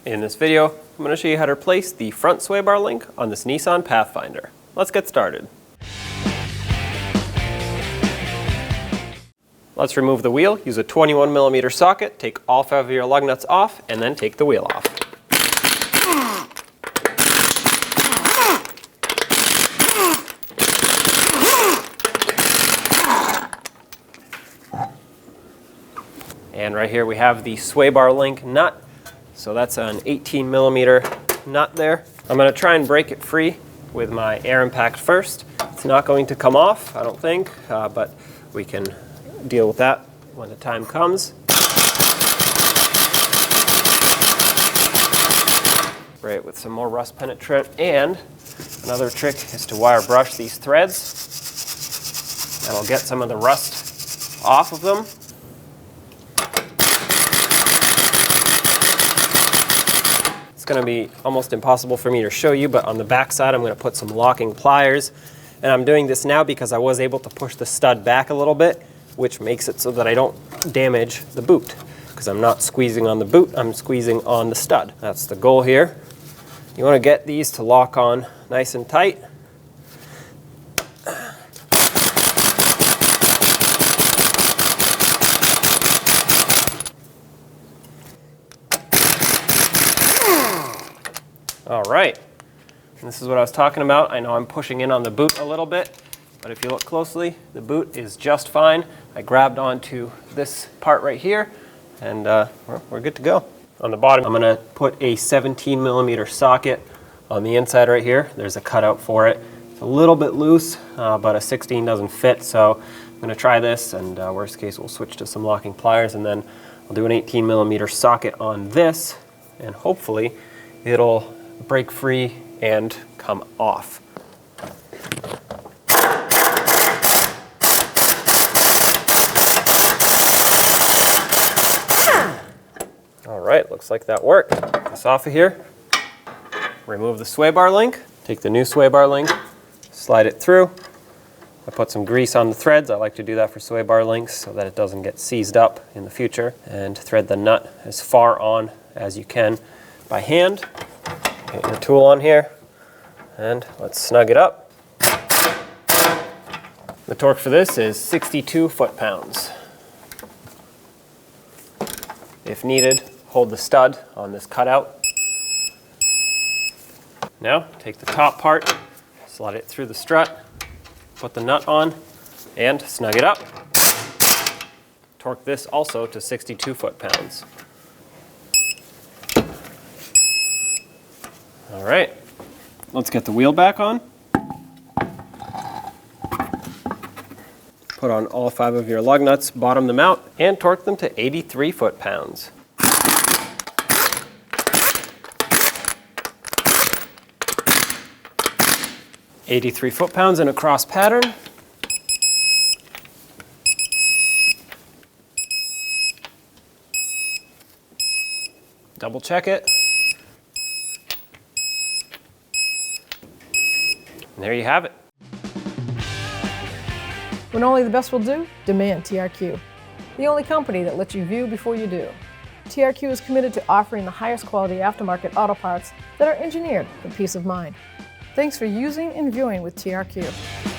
In this video, I'm going to show you how to replace the front sway bar link on this Nissan Pathfinder. Let's get started. Let's remove the wheel. Use a 21mm socket, take all 5 of your lug nuts off, and then take the wheel off. And right here we have the sway bar link nut. So that's an 18mm nut there. I'm going to try and break it free with my air impact first. It's not going to come off, I don't think, but we can deal with that when the time comes. Spray it with some more rust penetrant, and another trick is to wire brush these threads. That'll get some of the rust off of them. It's going to be almost impossible for me to show you, but on the back side I'm going to put some locking pliers. And I'm doing this now because I was able to push the stud back a little bit, which makes it so that I don't damage the boot. Because I'm not squeezing on the boot, I'm squeezing on the stud. That's the goal here. You want to get these to lock on nice and tight. All right, and this is what I was talking about. I know I'm pushing in on the boot a little bit, but if you look closely, the boot is just fine. I grabbed onto this part right here, and we're good to go. On the bottom, I'm gonna put a 17mm socket on the inside right here. There's a cutout for it. It's a little bit loose, but a 16 doesn't fit, so I'm gonna try this, and worst case, we'll switch to some locking pliers, and then I'll do an 18mm socket on this, and hopefully it'll break free and come off. All right, looks like that worked. Get this off of here. Remove the sway bar link. Take the new sway bar link, slide it through. I put some grease on the threads. I like to do that for sway bar links so that it doesn't get seized up in the future. And thread the nut as far on as you can by hand. Get your tool on here, and let's snug it up. The torque for this is 62 foot-pounds. If needed, hold the stud on this cutout. Now, take the top part, slide it through the strut, put the nut on, and snug it up. Torque this also to 62 foot-pounds. All right, let's get the wheel back on. Put on all 5 of your lug nuts, bottom them out, and torque them to 83 foot-pounds. .83 foot-pounds in a cross pattern. Double check it. And there you have it. When only the best will do, demand TRQ. The only company that lets you view before you do. TRQ is committed to offering the highest quality aftermarket auto parts that are engineered for peace of mind. Thanks for using and viewing with TRQ.